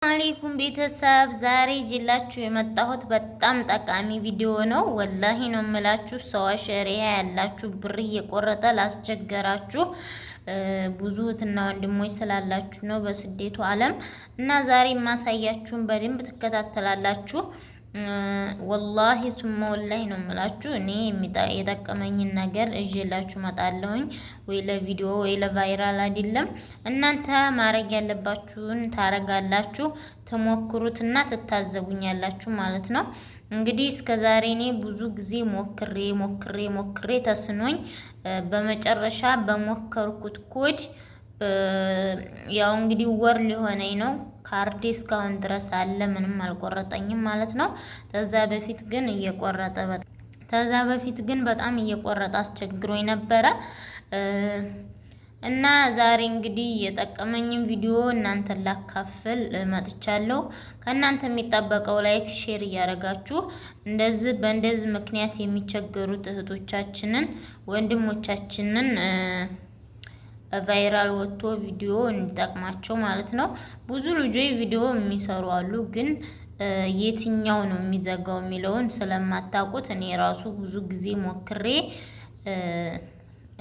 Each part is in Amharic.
አለይኩም ቤተሰብ ዛሬ ይዤላችሁ የመጣሁት በጣም ጠቃሚ ቪዲዮ ነው። ወላሂ ነው የምላችሁ። ሰዋ ሸሪያ ያላችሁ ብር እየቆረጠ ላስቸገራችሁ ብዙ እህትና ወንድሞች ስላላችሁ ነው በስደቱ ዓለም እና ዛሬ የማሳያችሁን በደንብ ትከታተላላችሁ። ወላሂ ሱማ ወላሂ ነው የምላችሁ። እኔ የጠቀመኝን ነገር እዤላችሁ መጣለሁኝ። ወይ ለቪዲዮ ወይ ለቫይራል አይደለም። እናንተ ማድረግ ያለባችሁን ታረጋላችሁ፣ ተሞክሩትና ትታዘቡኛላችሁ ማለት ነው። እንግዲህ እስከዛሬ እኔ ብዙ ጊዜ ሞክሬ ተስኖኝ በመጨረሻ በሞከርኩት ኮድ ያው እንግዲህ ወር ሊሆነኝ ነው። ካርዴ እስካሁን ድረስ አለ፣ ምንም አልቆረጠኝም ማለት ነው። ተዛ በፊት ግን በጣም እየቆረጠ አስቸግሮኝ ነበረ እና ዛሬ እንግዲህ የጠቀመኝን ቪዲዮ እናንተን ላካፍል መጥቻለሁ። ከእናንተ የሚጠበቀው ላይክ፣ ሼር እያደረጋችሁ በእንደዚህ ምክንያት የሚቸገሩት እህቶቻችንን ወንድሞቻችንን ቫይራል ወጥቶ ቪዲዮ እንዲጠቅማቸው ማለት ነው። ብዙ ልጆች ቪዲዮ የሚሰሩ አሉ፣ ግን የትኛው ነው የሚዘጋው የሚለውን ስለማታውቁት እኔ ራሱ ብዙ ጊዜ ሞክሬ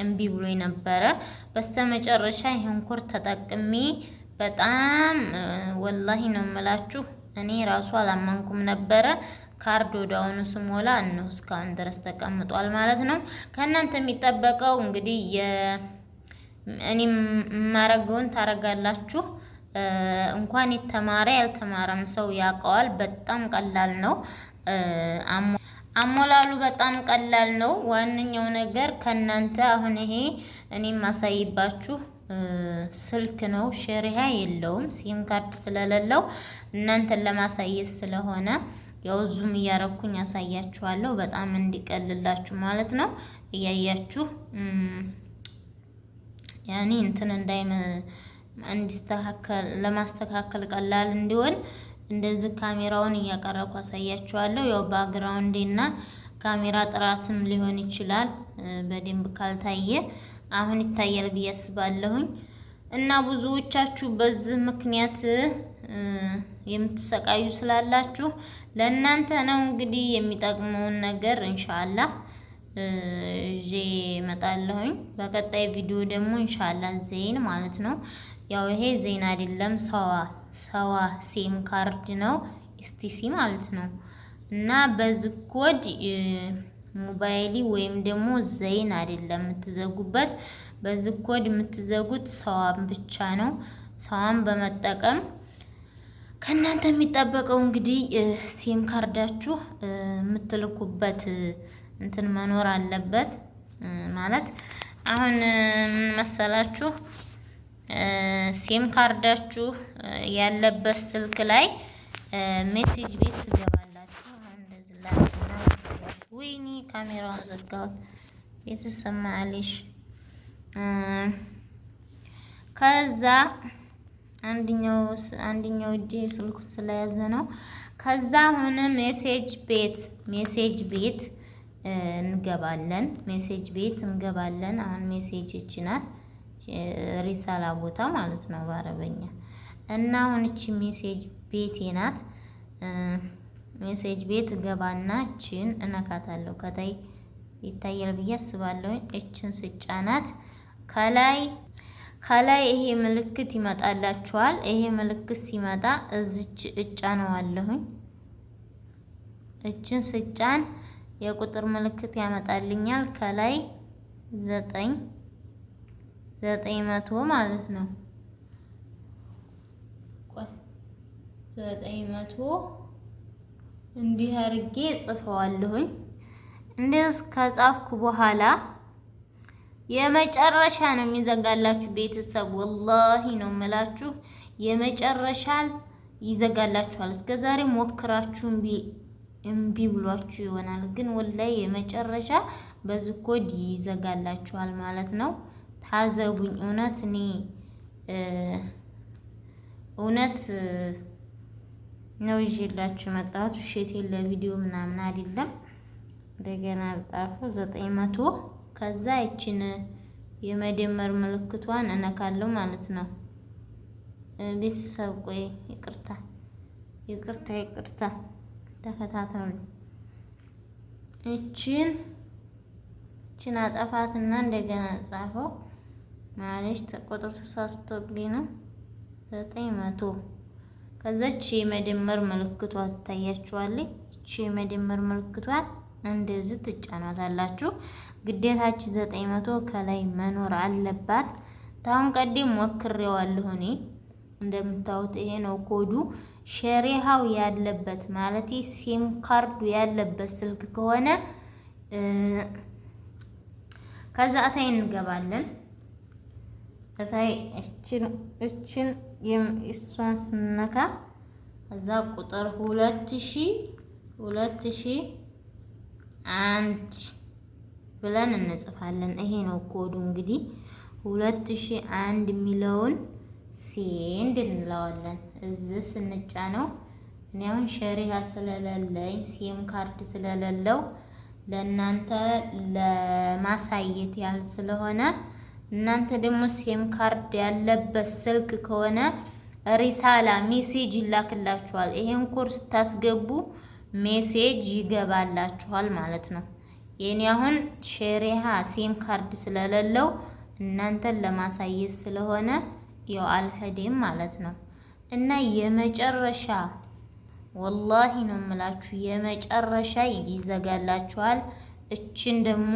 እምቢ ብሎ ነበረ። በስተመጨረሻ ይሄን ኮድ ተጠቅሜ በጣም ወላሂ ነው የምላችሁ እኔ ራሱ አላመንኩም ነበረ። ካርድ ወዲያውኑ ስሞላ እነሆ እስካሁን ድረስ ተቀምጧል ማለት ነው። ከእናንተ የሚጠበቀው እንግዲህ እኔ የማረገውን ታረጋላችሁ። እንኳን የተማረ ያልተማረም ሰው ያውቀዋል። በጣም ቀላል ነው። አሞላሉ በጣም ቀላል ነው። ዋነኛው ነገር ከናንተ አሁን ይሄ እኔ ማሳይባችሁ ስልክ ነው። ሸሪሃ የለውም፣ ሲም ካርድ ስለሌለው እናንተን ለማሳየት ስለሆነ ያው ዙም እያረኩኝ ያሳያችኋለሁ። በጣም እንዲቀልላችሁ ማለት ነው። እያያችሁ ያኔ እንትን እንዲስተካከል ለማስተካከል ቀላል እንዲሆን እንደዚህ ካሜራውን እያቀረብኩ አሳያችኋለሁ። ያው ባክግራውንዴና ካሜራ ጥራትም ሊሆን ይችላል በደንብ ካልታየ፣ አሁን ይታያል ብዬ አስባለሁኝ። እና ብዙዎቻችሁ በዚህ ምክንያት የምትሰቃዩ ስላላችሁ ለእናንተ ነው እንግዲህ የሚጠቅመውን ነገር ኢንሻአላህ እጄ እመጣለሁኝ። በቀጣይ ቪዲዮ ደግሞ ኢንሻአላህ ዜን ማለት ነው። ያው ይሄ ዜን አይደለም፣ ሰዋ ሲም ካርድ ነው፣ ኤስቲሲ ማለት ነው። እና በዚህ ኮድ ሞባይሊ ወይም ደግሞ ዘይን አይደለም የምትዘጉበት። በዚህ ኮድ የምትዘጉት ሰዋን ብቻ ነው። ሰዋን በመጠቀም ከእናንተ የሚጠበቀው እንግዲህ ሲም ካርዳችሁ የምትልኩበት እንትን መኖር አለበት ማለት አሁን ምን መሰላችሁ፣ ሲም ካርዳችሁ ያለበት ስልክ ላይ ሜሴጅ ቤት ትገባላችሁ። አሁን እንደዚህ ላይ ወይኔ ካሜራውን ዘጋሁት የተሰማ አለሽ። ከዛ አንደኛው እጄ ስልኩ ስለያዘ ነው። ከዛ አሁን ሜሴጅ ቤት እንገባለን። አሁን ሜሴጅ እቺ ናት፣ ሪሳላ ቦታ ማለት ነው በአረበኛ። እና አሁን እቺ ሜሴጅ ቤቴ ናት። ሜሴጅ ቤት ገባና እቺን እነካታለሁ። ከታይ ይታያል ብዬ አስባለሁ። እቺን ስጫናት ከላይ ይሄ ምልክት ይመጣላችኋል። ይሄ ምልክት ሲመጣ እዚች እጫነዋለሁኝ። እቺን ስጫን የቁጥር ምልክት ያመጣልኛል። ከላይ 900 ማለት ነው። 900 እንዲህ አድርጌ ጽፈዋለሁኝ። እንደዚህ ከጻፍኩ በኋላ የመጨረሻ ነው የሚዘጋላችሁ ቤተሰብ። ወላሂ ነው የምላችሁ የመጨረሻ ይዘጋላችኋል። እስከዛሬ ሞክራችሁ እምቢ ብሏችሁ ይሆናል፣ ግን ወላሂ የመጨረሻ በዚህ ኮድ ይዘጋላችኋል ማለት ነው። ታዘቡኝ። እውነት ነው ይዤላችሁ መጣሁት። ውሸቴን ለቪዲዮ ምናምን አይደለም። እንደገና ጣፉ 900 ከዛ ይችን የመደመር ምልክቷን እነካለሁ ማለት ነው። ቤተሰብ ቆይ ይቅርታ ይቅርታ ተከታተሉ። እቺን አጠፋትና እንደገና ጻፈው ማለሽ ቁጥር ተሳስቶብኝ ነው 900 ከዛች የመደመር ምልክቷ ትታያችኋለች። እቺ የመደመር ምልክቷን እንደዚህ ትጫናታላችሁ። ግዴታች 900 ከላይ መኖር አለባት። ታውን ቀደም ሞክሬዋለሁ እኔ እንደምታዩት ይሄ ነው ኮዱ። ሸሪሃው ያለበት ማለት ሲም ካርዱ ያለበት ስልክ ከሆነ ከዛ እታይ እንገባለን። እታይ እችን እሷን ስነካ ከዛ ቁጥር 2001 ብለን እንጽፋለን። ይሄ ነው ኮዱ እንግዲህ 2001 የሚለውን ሴንድ እንለዋለን። እዚህ ስንጫነው እኔ አሁን ሸሪሃ ስለሌለኝ ሲም ካርድ ስለሌለው ለእናንተ ለማሳየት ያህል ስለሆነ እናንተ ደግሞ ሲም ካርድ ያለበት ስልክ ከሆነ ሪሳላ ሜሴጅ ይላክላችኋል። ይሄን ኮርስ ስታስገቡ ሜሴጅ ይገባላችኋል ማለት ነው። የኔ አሁን ሸሪሃ ሲም ካርድ ስለሌለው እናንተን ለማሳየት ስለሆነ ያው አልሄድም ማለት ነው። እና የመጨረሻ ወላሂ ነው የምላችሁ የመጨረሻ ይዘጋላችኋል። እችን ደግሞ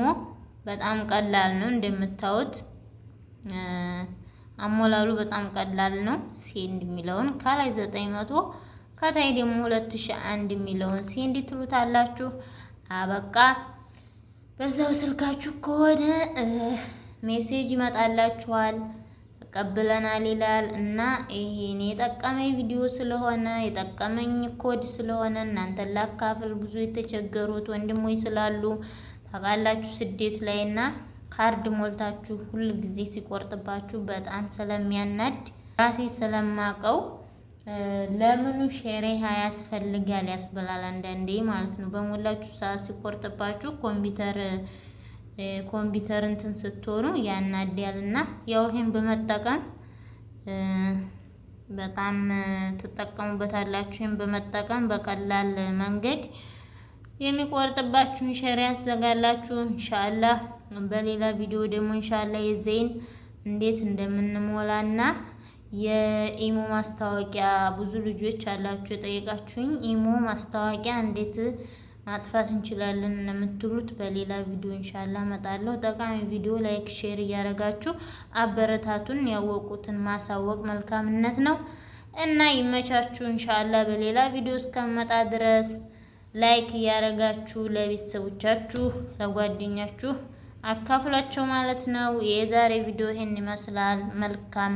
በጣም ቀላል ነው እንደምታዩት አሞላሉ በጣም ቀላል ነው። ሴንድ የሚለውን ከላይ 900 ከታይ ደግሞ 2001 የሚለውን ሴንድ ትሉታላችሁ። አበቃ። በዛው ስልካችሁ ከሆነ ሜሴጅ ይመጣላችኋል። ተቀብለናል ይላል እና ይሄን የጠቀመኝ ቪዲዮ ስለሆነ የጠቀመኝ ኮድ ስለሆነ እናንተን ላካፍል። ብዙ የተቸገሩት ወንድሞች ስላሉ ታውቃላችሁ ስደት ላይና ካርድ ሞልታችሁ ሁሉ ጊዜ ሲቆርጥባችሁ በጣም ስለሚያናድ ራሴ ስለማቀው ለምኑ ሸሪሃ ያስፈልጋል ያስበላል አንዳንዴ ማለት ነው። በሞላችሁ ሰዓት ሲቆርጥባችሁ ኮምፒውተር እንትን ስትሆኑ ያናዳልና ያው ይሄን በመጠቀም በጣም ትጠቀሙበታላችሁ። ይሄን በመጠቀም በቀላል መንገድ የሚቆርጥባችሁን ሸሪሃ ያዘጋላችሁ። ኢንሻአላህ በሌላ ቪዲዮ ደግሞ ኢንሻአላህ የዘይን እንዴት እንደምንሞላና የኢሞ ማስታወቂያ ብዙ ልጆች አላችሁ የጠየቃችሁኝ ኢሞ ማስታወቂያ እንዴት ማጥፋት እንችላለን ለምትሉት በሌላ ቪዲዮ ኢንሻአላህ እመጣለሁ። ጠቃሚ ቪዲዮ ላይክ ሼር እያደረጋችሁ አበረታቱን። ያወቁትን ማሳወቅ መልካምነት ነው እና ይመቻችሁ። ኢንሻአላህ በሌላ ቪዲዮ እስከመጣ ድረስ ላይክ እያደረጋችሁ ለቤተሰቦቻችሁ ለጓደኛችሁ አካፍላቸው ማለት ነው። የዛሬ ቪዲዮ ይሄን ይመስላል። መልካም